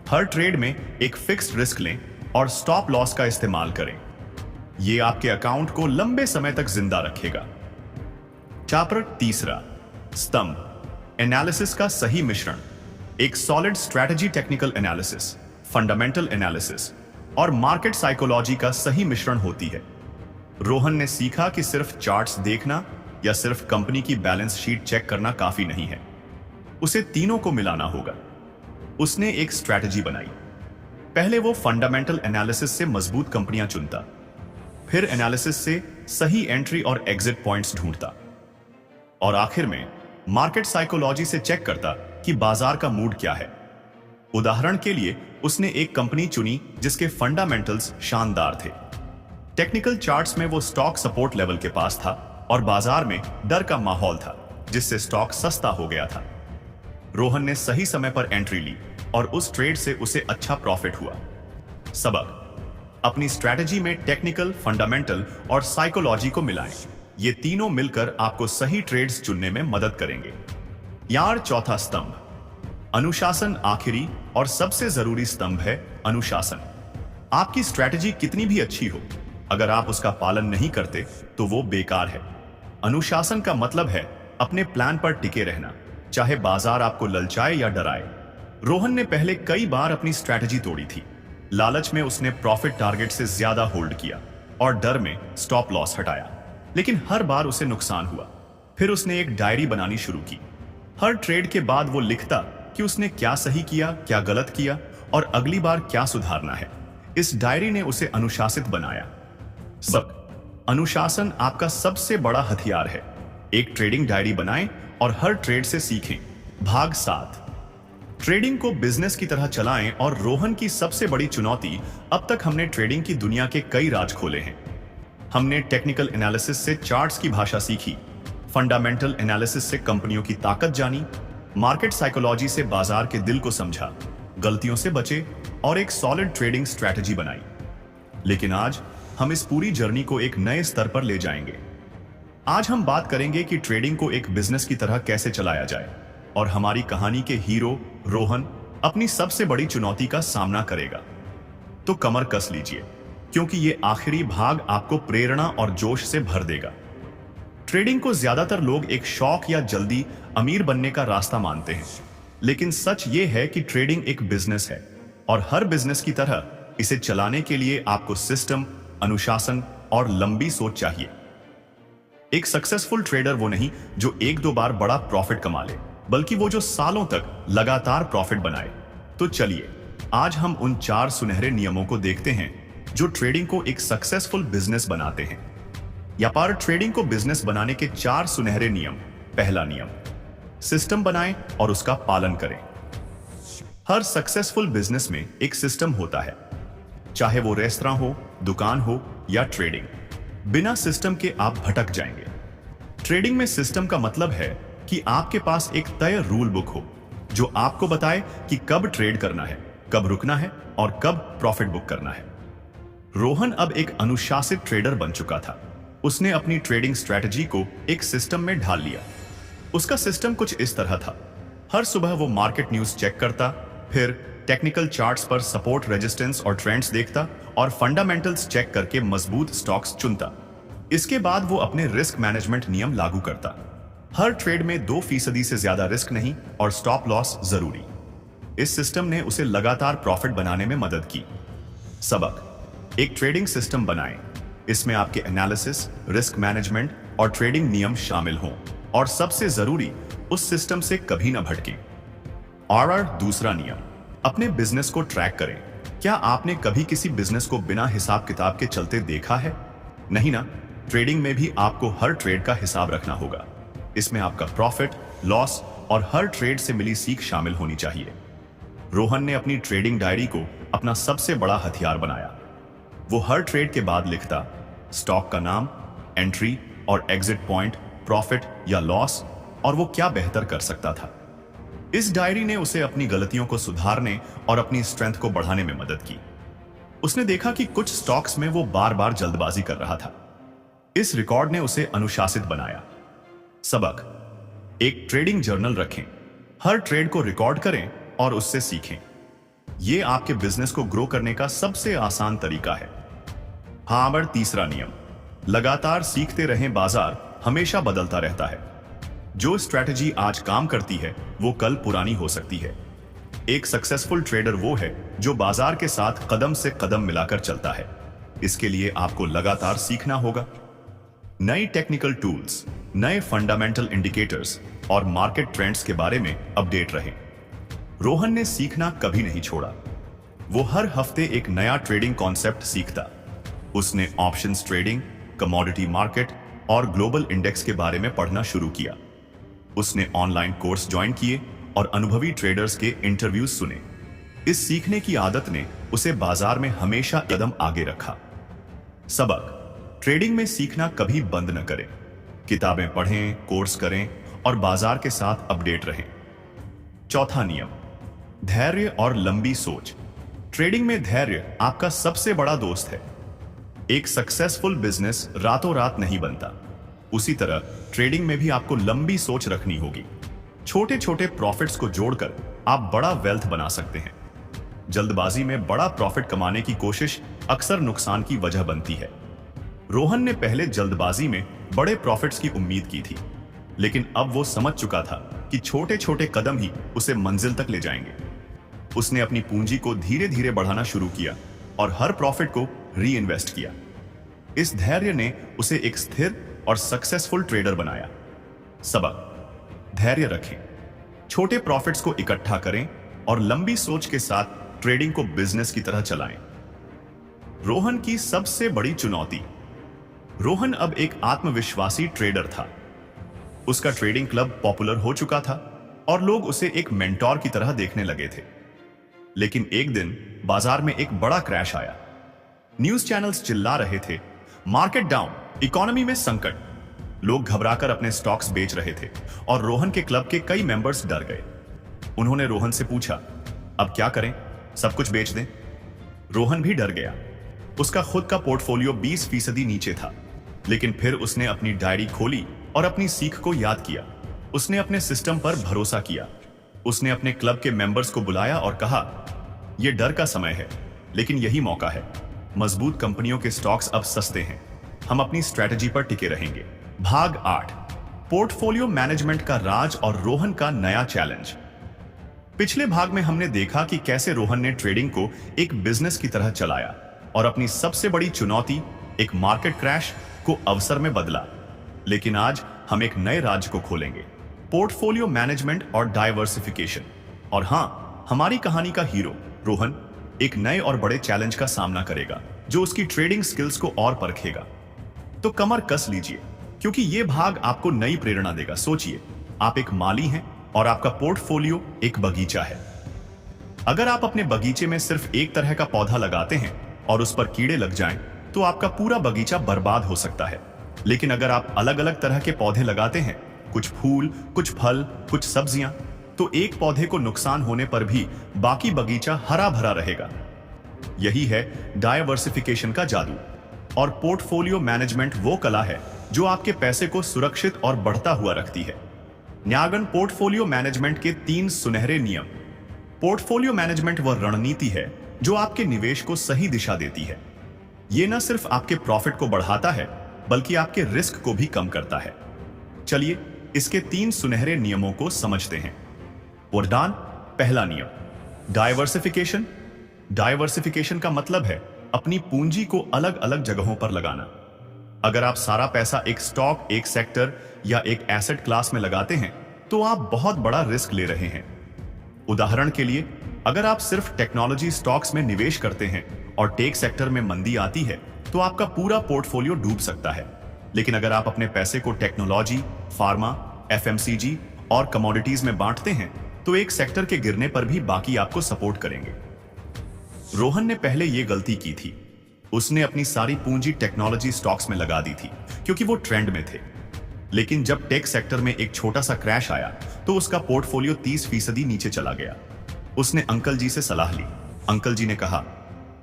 हर ट्रेड में एक फिक्स्ड रिस्क लें और स्टॉप लॉस का इस्तेमाल करें। यह आपके अकाउंट को लंबे समय तक जिंदा रखेगा। चैप्टर तीसरा, स्तंभ, एनालिसिस का सही मिश्रण। एक solid strategy technical analysis, fundamental analysis और मार्केट साइकोलॉजी का सही मिश्रण होती है। रोहन ने सीखा कि सिर्फ चार्ट्स देखना या सिर्फ कंपनी की बैलेंस शीट चेक करना काफी नहीं है, उसे तीनों को मिलाना होगा। उसने एक स्ट्रैटेजी बनाई। पहले वो फंडामेंटल एनालिसिस से मजबूत कंपनियां चुनता, फिर एनालिसिस से सही एंट्री और एग्जिट पॉइंट्स ढूंढता, और आखिर में मार्केट साइकोलॉजी से चेक करता कि बाजार का मूड क्या है। उदाहरण के लिए उसने एक कंपनी चुनी जिसके फंडामेंटल्स शानदार थे। टेक्निकल चार्ट्स में वो स्टॉक सपोर्ट लेवल के पास था और बाजार में डर का माहौल था, जिससे स्टॉक सस्ता हो गया था। रोहन ने सही समय पर एंट्री ली और उस ट्रेड से उसे अच्छा प्रॉफिट हुआ। सबक: अपनी स्ट्रैटेजी में टेक्निकल, फंडामेंटल और साइकोलॉजी को मिलाएं। ये तीनों मिलकर आपको सही ट्रेड्स चुनने में मदद करेंगे। यार चौथा स्तंभ, अनुशासन। आखिरी और सबसे जरूरी स्तंभ है अनुशासन। आपकी स्ट्रैटेजी कितनी भी अच्छी हो, अगर आप उसका पालन नहीं करते तो वो बेकार है। अनुशासन का मतलब है अपने प्लान पर टिके रहना, चाहे बाजार आपको ललचाए या डराए। रोहन ने पहले कई बार अपनी स्ट्रैटेजी तोड़ी थी। लालच में उसने प्रॉफिट टारगेट से ज्यादा होल्ड किया और डर में स्टॉप लॉस हटाया, लेकिन हर बार उसे नुकसान हुआ। फिर उसने एक डायरी बनानी शुरू की। हर ट्रेड के बाद वो लिखता कि उसने क्या सही किया, क्या गलत किया और अगली बार क्या सुधारना है। इस डायरी ने उसे अनुशासित बनाया। अनुशासन आपका सबसे बड़ा हथियार है। एक ट्रेडिंग डायरी बनाएं और हर ट्रेड से सीखें। भाग 7, ट्रेडिंग को बिजनेस की तरह चलाएं। और रोहन की सबसे बड़ी चुनौती, अब तक हमने ट्रेडिंग की दुनिया के कई राज खोले हैं। हमने टेक्निकल एनालिसिस से चार्ट्स की भाषा सीखी, फंडामेंटल एनालिसिस से कंपनियों की ताकत जानी, मार्केट साइकोलॉजी से बाजार के दिल को समझा, गलतियों से बचे और एक सॉलिड ट्रेडिंग स्ट्रैटेजी बनाई। लेकिन आज हम इस पूरी जर्नी को एक नए स्तर पर ले जाएंगे। आज हम बात करेंगे कि ट्रेडिंग को एक बिजनेस की तरह कैसे चलाया जाए, और हमारी कहानी के हीरो रोहन अपनी सबसे बड़ी चुनौती का सामना करेगा। तो कमर कस लीजिए, क्योंकि ये आखिरी भाग आपको प्रेरणा और जोश से भर देगा। ट्रेडिंग को ज्यादातर लोग एक शौक या जल्दी अमीर बनने का रास्ता मानते हैं, लेकिन सच ये है कि ट्रेडिंग एक बिजनेस है, और हर बिजनेस की तरह इसे चलाने के लिए आपको सिस्टम, अनुशासन और लंबी सोच चाहिए। एक सक्सेसफुल ट्रेडर वो नहीं जो एक दो बार बड़ा प्रॉफिट कमा ले, बल्कि वो जो सालों तक लगातार प्रॉफिट बनाए। तो चलिए आज हम उन 4 सुनहरे नियमों को देखते हैं जो ट्रेडिंग को एक सक्सेसफुल बिजनेस बनाते हैं। व्यापार ट्रेडिंग को बिजनेस बनाने के 4 सुनहरे नियम। पहला नियम, सिस्टम बनाएं और उसका पालन करें। हर सक्सेसफुल बिजनेस में एक सिस्टम होता है, चाहे वो रेस्तरां हो, दुकान हो या ट्रेडिंग। बिना सिस्टम के आप भटक जाएंगे। ट्रेडिंग में सिस्टम का मतलब है कि आपके पास एक तय रूल बुक हो जो आपको बताए कि कब ट्रेड करना है, कब रुकना है और कब प्रॉफिट बुक करना है। रोहन अब एक अनुशासित ट्रेडर बन चुका था। उसने अपनी ट्रेडिंग स्ट्रैटेजी को एक सिस्टम में ढाल लिया। उसका सिस्टम कुछ इस तरह था। हर सुबह वो मार्केट न्यूज चेक करता, फिर टेक्निकल चार्ट्स पर सपोर्ट, रेजिस्टेंस और ट्रेंड्स देखता और फंडामेंटल्स चेक करके मजबूत स्टॉक्स चुनता। इसके बाद वो अपने रिस्क मैनेजमेंट नियम लागू करता। हर ट्रेड में 2% से ज्यादा रिस्क नहीं और स्टॉप लॉस जरूरी। इस सिस्टम ने उसे लगातार प्रॉफिट बनाने में मदद की। सबक, एक ट्रेडिंग सिस्टम बनाएं। इसमें आपके एनालिसिस, रिस्क मैनेजमेंट और ट्रेडिंग नियम शामिल हों, और सबसे जरूरी, उस सिस्टम से कभी ना भटकें। और दूसरा नियम, अपने बिजनेस को ट्रैक करें। क्या आपने कभी किसी बिजनेस को बिना हिसाब किताब के चलते देखा है? नहीं ना। ट्रेडिंग में भी आपको हर ट्रेड का हिसाब रखना होगा। इसमें आपका प्रॉफिट, लॉस और हर ट्रेड से मिली सीख शामिल होनी चाहिए। रोहन ने अपनी ट्रेडिंग डायरी को अपना सबसे बड़ा हथियार बनाया। वो हर ट्रेड के बाद लिखता, स्टॉक का नाम, एंट्री और एग्जिट पॉइंट, प्रॉफिट या लॉस, और वो क्या बेहतर कर सकता था। इस डायरी ने उसे अपनी गलतियों को सुधारने और अपनी स्ट्रेंथ को बढ़ाने में मदद की। उसने देखा कि कुछ स्टॉक्स में वो बार बार जल्दबाजी कर रहा था। इस रिकॉर्ड ने उसे अनुशासित बनाया। सबक, एक ट्रेडिंग जर्नल रखें। हर ट्रेड को रिकॉर्ड करें और उससे सीखें। यह आपके बिजनेस को ग्रो करने का सबसे आसान तरीका है। हार्वर्ड तीसरा नियम, लगातार सीखते रहें। बाजार हमेशा बदलता रहता है। जो स्ट्रैटेजी आज काम करती है वो कल पुरानी हो सकती है। एक सक्सेसफुल ट्रेडर वो है जो बाजार के साथ कदम से कदम मिलाकर चलता है। इसके लिए आपको लगातार सीखना होगा। नई टेक्निकल टूल्स, नए फंडामेंटल इंडिकेटर्स और मार्केट ट्रेंड्स के बारे में अपडेट रहें। रोहन ने सीखना कभी नहीं छोड़ा। वो हर हफ्ते एक नया ट्रेडिंग कॉन्सेप्ट सीखता। उसने ऑप्शंस ट्रेडिंग, कमोडिटी मार्केट और ग्लोबल इंडेक्स के बारे में पढ़ना शुरू किया। उसने ऑनलाइन कोर्स ज्वाइन किए और अनुभवी ट्रेडर्स के इंटरव्यूज सुने। इस सीखने की आदत ने उसे बाजार में हमेशा कदम आगे रखा। सबक, ट्रेडिंग में सीखना कभी बंद न करें। किताबें पढ़ें, कोर्स करें और बाजार के साथ अपडेट रहें। चौथा नियम, धैर्य और लंबी सोच। ट्रेडिंग में धैर्य आपका सबसे बड़ा दोस्त है। एक सक्सेसफुल बिजनेस रातों रात नहीं बनता। उसी तरह ट्रेडिंग में भी आपको लंबी सोच रखनी होगी। छोटे छोटे प्रॉफिट्स को जोड़कर आप बड़ा वेल्थ बना सकते हैं। जल्दबाजी में बड़ा प्रॉफिट कमाने की कोशिश अक्सर नुकसान की वजह बनती है। रोहन ने पहले जल्दबाजी में बड़े प्रॉफिट्स की उम्मीद की थी, लेकिन अब वो समझ चुका था कि छोटे छोटे कदम ही उसे मंजिल तक ले जाएंगे। उसने अपनी पूंजी को धीरे धीरे बढ़ाना शुरू किया और हर प्रॉफिट को री इन्वेस्ट किया। इस धैर्य ने उसे एक स्थिर और सक्सेसफुल ट्रेडर बनाया। सबक, धैर्य रखें, छोटे प्रॉफिट्स को इकट्ठा करें और लंबी सोच के साथ ट्रेडिंग को बिजनेस की तरह चलाएं। रोहन की सबसे बड़ी चुनौती। रोहन अब एक आत्मविश्वासी ट्रेडर था। उसका ट्रेडिंग क्लब पॉपुलर हो चुका था और लोग उसे एक मेंटोर की तरह देखने लगे थे। लेकिन एक दिन बाजार में एक बड़ा क्रैश आया। न्यूज चैनल्स चिल्ला रहे थे, मार्केट डाउन, इकोनॉमी में संकट। लोग घबराकर अपने स्टॉक्स बेच रहे थे और रोहन के क्लब के कई मेंबर्स डर गए। उन्होंने रोहन से पूछा, अब क्या करें? सब कुछ बेच दें? रोहन भी डर गया। उसका खुद का पोर्टफोलियो 20% नीचे था, लेकिन फिर उसने अपनी डायरी खोली और अपनी सीख को याद किया। उसने अपने सिस्टम पर भरोसा किया। उसने अपने क्लब के मेंबर्स को बुलाया और कहा, यह डर का समय है, लेकिन यही मौका है। मजबूत कंपनियों के स्टॉक्स अब सस्ते हैं। हम अपनी स्ट्रैटेजी पर टिके रहेंगे। भाग 8, पोर्टफोलियो मैनेजमेंट का राज और रोहन का नया चैलेंज। पिछले भाग में हमने देखा कि कैसे रोहन ने ट्रेडिंग को एक बिजनेस की तरह चलाया और अपनी सबसे बड़ी चुनौती, एक मार्केट क्रैश, को अवसर में बदला। लेकिन आज हम एक नए राज्य को खोलेंगे, पोर्टफोलियो मैनेजमेंट और डाइवर्सिफिकेशन। और हां, हमारी कहानी का हीरो रोहन एक नए और बड़े चैलेंज का सामना करेगा, जो उसकी ट्रेडिंग स्किल्स को और परखेगा। तो कमर कस लीजिए, क्योंकि यह भाग आपको नई प्रेरणा देगा। सोचिए, आप एक माली हैं और आपका पोर्टफोलियो एक बगीचा है। अगर आप अपने बगीचे में सिर्फ एक तरह का पौधा लगाते हैं और उस पर कीड़े लग जाएं, तो आपका पूरा बगीचा बर्बाद हो सकता है। लेकिन अगर आप अलग अलग तरह के पौधे लगाते हैं, कुछ फूल, कुछ फल, कुछ सब्जियां, तो एक पौधे को नुकसान होने पर भी बाकी बगीचा हरा भरा रहेगा। यही है डाइवर्सिफिकेशन का जादू। और पोर्टफोलियो मैनेजमेंट वो कला है जो आपके पैसे को सुरक्षित और बढ़ता हुआ रखती है। न्यागन पोर्टफोलियो मैनेजमेंट के 3 सुनहरे नियम। पोर्टफोलियो मैनेजमेंट वह रणनीति है जो आपके निवेश को सही दिशा देती है। यह न सिर्फ आपके प्रॉफिट को बढ़ाता है, बल्कि आपके रिस्क को भी कम करता है। चलिए इसके 3 सुनहरे नियमों को समझते हैं। वरदान, पहला नियम, डाइवर्सिफिकेशन। डाइवर्सिफिकेशन का मतलब है अपनी पूंजी को अलग अलग जगहों पर लगाना। अगर आप सारा पैसा एक स्टॉक, एक सेक्टर या एक एसेट क्लास में लगाते हैं तो आप बहुत बड़ा रिस्क ले रहे हैं। उदाहरण के लिए, अगर आप सिर्फ टेक्नोलॉजी स्टॉक्स में निवेश करते हैं और टेक सेक्टर में मंदी आती है तो आपका पूरा पोर्टफोलियो डूब सकता है। लेकिन अगर आप अपने पैसे को टेक्नोलॉजी, फार्मा, एफएमसीजी और कमोडिटीज में बांटते हैं तो एक सेक्टर के गिरने पर भी बाकी आपको सपोर्ट करेंगे। रोहन ने पहले यह गलती की थी। उसने अपनी सारी पूंजी टेक्नोलॉजी स्टॉक्स में लगा दी थी क्योंकि वो ट्रेंड में थे। लेकिन जब टेक सेक्टर में एक छोटा सा क्रैश आया तो उसका पोर्टफोलियो 30% नीचे चला गया। उसने अंकल जी से सलाह ली। अंकल जी ने कहा,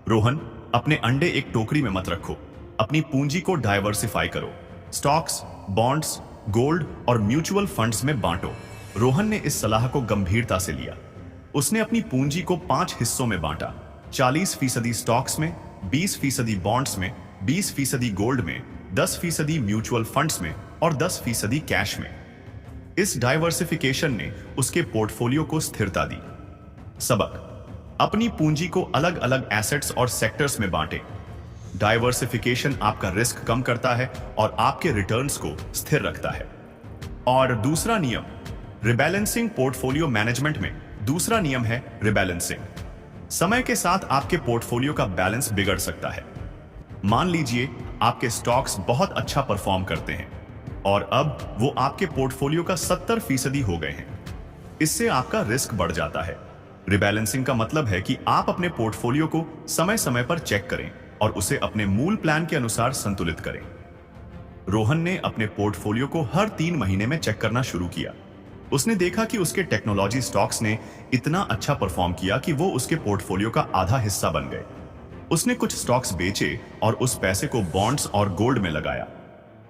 रोहन, अपने अंडे एक टोकरी में मत रखो, अपनी पूंजी को डाइवर्सिफाई करो, स्टॉक्स, बॉन्ड्स, गोल्ड और म्यूचुअल फंड्स में बांटो। रोहन ने इस सलाह को गंभीरता से लिया। उसने अपनी पूंजी को 5 हिस्सों में बांटा, 40% स्टॉक्स में, 20% बॉन्ड्स में, 20% गोल्ड में, 10% म्यूचुअल फंड्स में और 10% कैश में। इस डाइवर्सिफिकेशन ने उसके पोर्टफोलियो को स्थिरता दी। सबक: अपनी पूंजी को अलग अलग एसेट्स और सेक्टर्स में बांटें। डाइवर्सिफिकेशन आपका रिस्क कम करता है और आपके रिटर्न्स को स्थिर रखता है। और दूसरा नियम, रिबैलेंसिंग पोर्टफोलियो मैनेजमेंट में दूसरा नियम है रिबैलेंसिंग। समय के साथ आपके पोर्टफोलियो का बैलेंस बिगड़ सकता है। मान लीजिए आपके स्टॉक्स बहुत अच्छा परफॉर्म करते हैं और अब वो आपके पोर्टफोलियो का 70% हो गए हैं। इससे आपका रिस्क बढ़ जाता है। रिबैलेंसिंग का मतलब है कि आप अपने पोर्टफोलियो को समय समय पर चेक करें और उसे अपने मूल प्लान के अनुसार संतुलित करें। रोहन ने अपने पोर्टफोलियो को हर 3 महीने में चेक करना शुरू किया। उसने देखा कि उसके टेक्नोलॉजी स्टॉक्स ने इतना अच्छा परफॉर्म किया कि वो उसके पोर्टफोलियो का आधा हिस्सा बन गए। उसने कुछ स्टॉक्स बेचे और उस पैसे को बॉन्ड्स और गोल्ड में लगाया।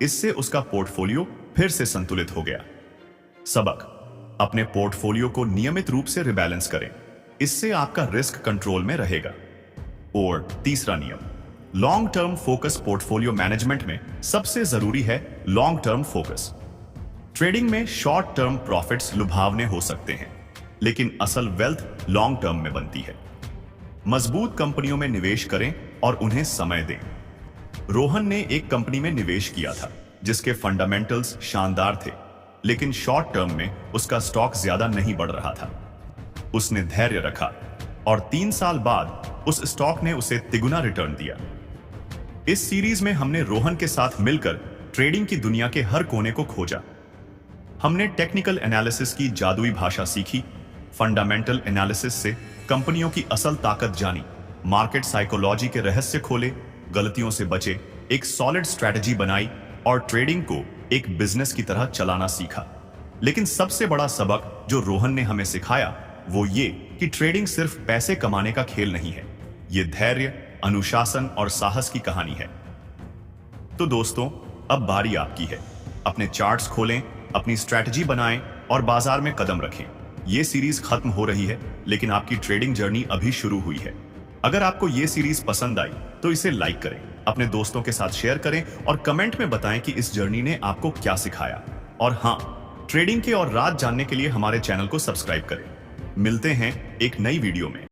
इससे उसका पोर्टफोलियो फिर से संतुलित हो गया। सबक: अपने पोर्टफोलियो को नियमित रूप से रिबैलेंस करें, इससे आपका रिस्क कंट्रोल में रहेगा। और तीसरा नियम, long term focus. Portfolio management में सबसे जरूरी है लॉन्ग टर्म फोकस। ट्रेडिंग में शॉर्ट टर्म प्रॉफिट्स लुभावने हो सकते हैं, लेकिन असल वेल्थ लॉन्ग टर्म में बनती है। मजबूत कंपनियों में निवेश करें और उन्हें समय दें। रोहन ने एक कंपनी में निवेश किया था जिसके फंडामेंटल्स शानदार थे, लेकिन शॉर्ट टर्म में उसका स्टॉक ज्यादा नहीं बढ़ रहा था। उसने धैर्य रखा और 3 साल बाद उस स्टॉक ने उसे तिगुना रिटर्न दिया। इस सीरीज में हमने रोहन के साथ मिलकर ट्रेडिंग की दुनिया के हर कोने को खोजा। हमने टेक्निकल एनालिसिस की जादुई भाषा सीखी, फंडामेंटल एनालिसिस से कंपनियों की असल ताकत जानी, मार्केट साइकोलॉजी के रहस्य खोले, गलतियों से बचे, एक सॉलिड स्ट्रेटजी बनाई और ट्रेडिंग को एक बिजनेस की तरह चलाना सीखा। लेकिन सबसे बड़ा सबक जो रोहन ने हमें सिखाया वो ये कि ट्रेडिंग सिर्फ पैसे कमाने का खेल नहीं है, ये धैर्य, अनुशासन और साहस की कहानी है। तो दोस्तों, अब बारी आपकी है। अपने चार्ट्स खोलें, अपनी स्ट्रैटेजी बनाएं और बाजार में कदम रखें। ये सीरीज खत्म हो रही है, लेकिन आपकी ट्रेडिंग जर्नी अभी शुरू हुई है। अगर आपको ये सीरीज पसंद आई तो इसे लाइक करें, अपने दोस्तों के साथ शेयर करें और कमेंट में बताएं कि इस जर्नी ने आपको क्या सिखाया। और हाँ, ट्रेडिंग के और राज जानने के लिए हमारे चैनल को सब्सक्राइब करें। मिलते हैं एक नई वीडियो में।